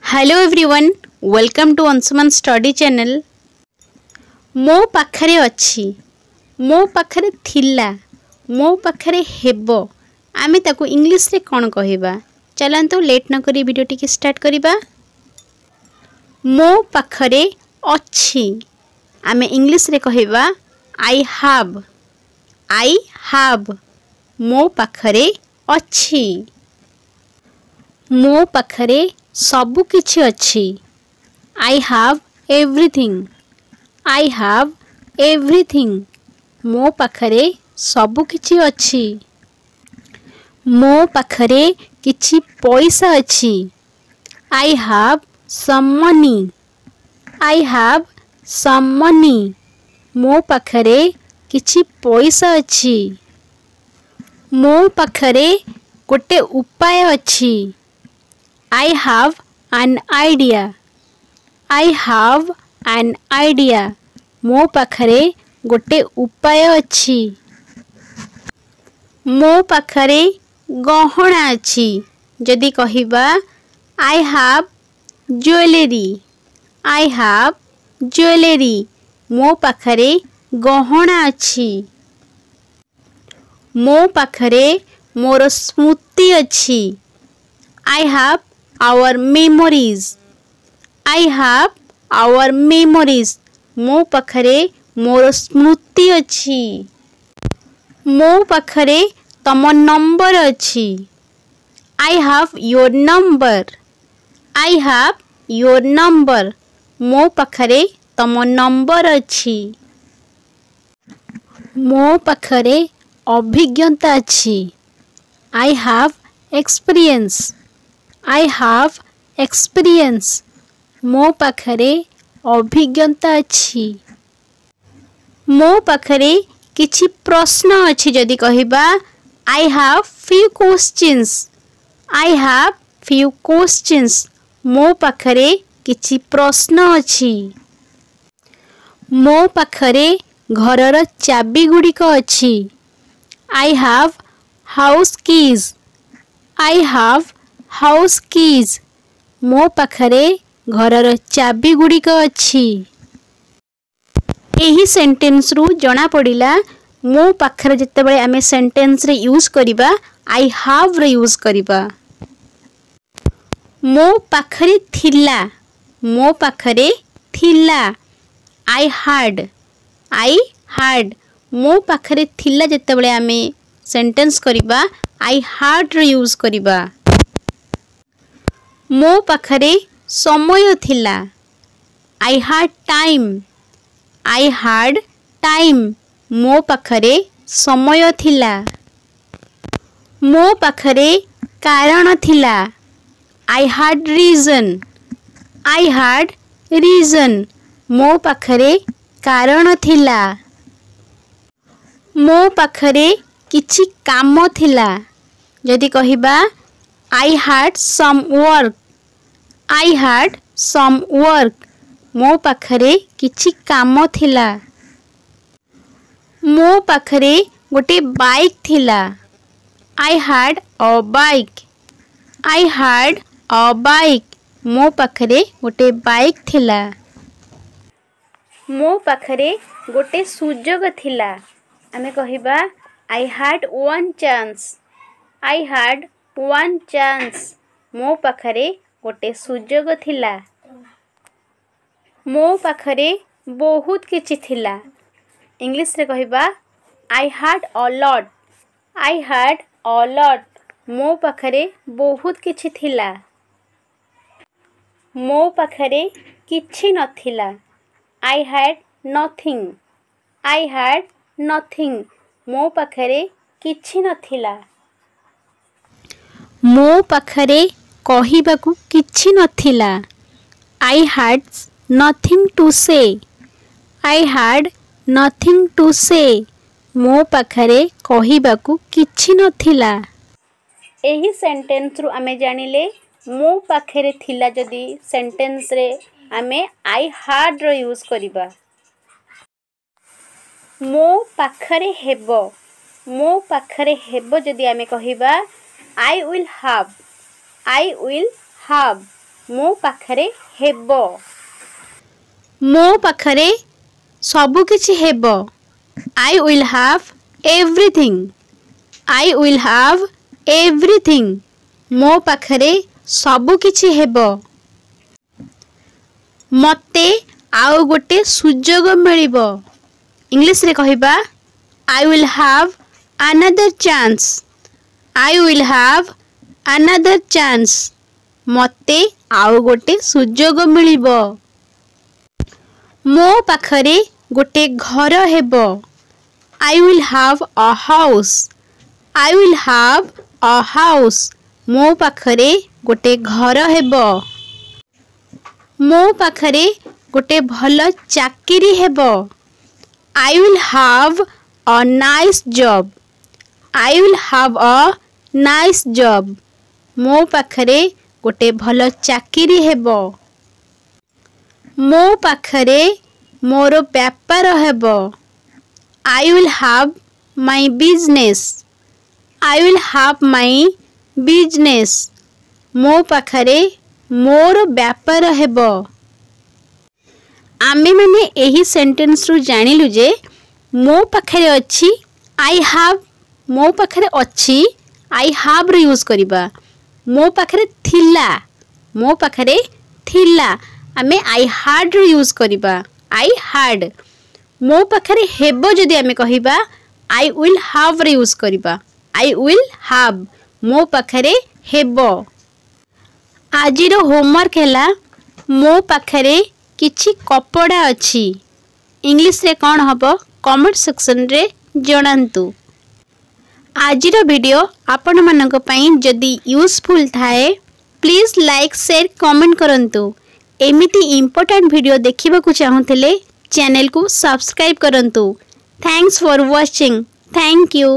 Hello everyone, welcome to Anshuman study channel. मो पाखरे अच्छी, मो पाखरे थिला, मो पाखरे हेबो, आमे ताको इंग्लिश रे कौन कहिबा? चलंतु लेट न करी वीडियो टी स्टार्ट करिबा। मो पाखरे अच्छी, आमे इंग्लिश रे कहिबा आई हैव। आई हैव, मो पाखरे अच्छी। मो पाखरे सबु किछि अच्छी। I have everything. I have everything, मो पाखरे सबु किछि अच्छी। मो पाखरे किछि पैसा अच्छी। I have some money. I have some money, मो पाखरे किछि पैसा अच्छी। मो पाखरे गोटे उपाय अच्छी। I have an idea. I have an idea, मो पाखरे गोटे उपाय अच्छी। मो पाखरे गहना अच्छी, जदि कहिबा I have jewelry. I have jewelry, मो पाखरे गहना अच्छी। मो पाखरे मोर स्मृति अच्छी। I have our memories. I have our memories, मो पाखरे मोर स्मृति अच्छी। मो पाखरे तम नंबर अच्छी। I have your number. I have your number, मो पाखरे तम नंबर अच्छी। मो पाखरे अभिज्ञता अच्छी। I have experience. I have experience, मो पाखरे अभिज्ञता अच्छी। मो पाखरे किछि प्रश्न अच्छी, जदि कहिबा I have few questions. I have few questions, मो पाखरे किछि प्रश्न अच्छी। मो पाखरे घरर चाबी गुड़िक अच्छी। I have house keys. I have house keys, मो पाखरे घरर चाबी गुड़िक अच्छी। एही सेंटेंस रु जना पड़िला मो पाखरे जेतेबेले आमे सेंटेंस रे यूज करिबा आई हैव रे यूज करिबा। मो पाखरे थिला, मो पाखरे थिला। I had. आई हैड, मो पाखरे थिला जेतेबेले आमे सेंटेंस करिबा आई हैड रे यूज करिबा। मो पाखरे समय थिला। I had time. I had time, मो पाखरे समय थिला। मो पाखरे कारण थिला। I had reason. I had reason, मो पाखरे कारण थिला। मो पाखरे किछि काम थिला, जदि कहिबा I had some work. I had some work, मो पाखरे किछि काम थिला। मो पाखरे गोटे बाइक थिला। I had a bike. I had a bike, मो पाखरे गोटे बाइक थिला। मो पाखरे गोटे सुजोग थिला, आमे कहिबा I had one chance. I had one chance, मो पाखरे गोटे सुजोग थिला। मो पाखरे बहुत किछि थिला, इंग्लिश रे कहिबा I had a lot. I had a lot, मो पाखरे बहुत किछि थिला। मो पाखरे किछि नथिला। I had nothing. I had nothing, मो पाखरे किछि नथिला। मो पाखरे कहिबाकू किछि नथिला। I had nothing to say. I had nothing to say, मो पाखरे कहिबाकू किछि नथिला। एही सेंटेंस रु आमे जानिले मो पाखरे थिला जदि सेंटेंस रे आमे I had रो यूज करिबा। मो पाखरे हेबो, मो पाखरे हेबो जदि आमे कहिबा I will have. I will have, मो पाखरे हेबो मो पाखरे सबु किछि हेबो I will have everything I will have everything मो पाखरे सबु किछि हेबो मते आउ गोटे सुजोग मिलिबो इंग्लिश रे कहिबा I will have another chance I will have another chance मते आउ गोटे सुजोग मिलिबो मो पाखरे गोटे घर हेबो I will have a house I will have a house मो पाखरे गोटे घर हेबो मो पाखरे गोटे भल चाकरी हेबो I will have a nice job I will have a nice job मो पाखरे गोटे भल चाकरी हेबो मो पाखरे मोर व्यापार हेबो I will have my business I will have my business मो पाखरे मोर व्यापार हेबो आमे माने एही सेंटेंस रु जानिलु जे मो पाखरे अछि I have मो पाखरे अछि I have रे यूज करिबा मो पाखरे थिला आमे I had रे यूज करिबा I had मो पाखरे हेबो जदि आमे कहिबा I will have रे यूज करिबा I will have मो पाखरे हेबो आजिर होमवर्क हैला मो पाखरे किछि कपड़ा अछि इंग्लिश रे कोन हबो कमेंट सेक्शन रे जणांतु आजिर वीडियो आपण मानक पई जदि यूजफुल थाए प्लीज लाइक शेयर कमेंट करंतु एमिति इंपोर्टेंट वीडियो देखिबा को चाहुतले चैनल को सब्सक्राइब करंतु thanks for watching thank you.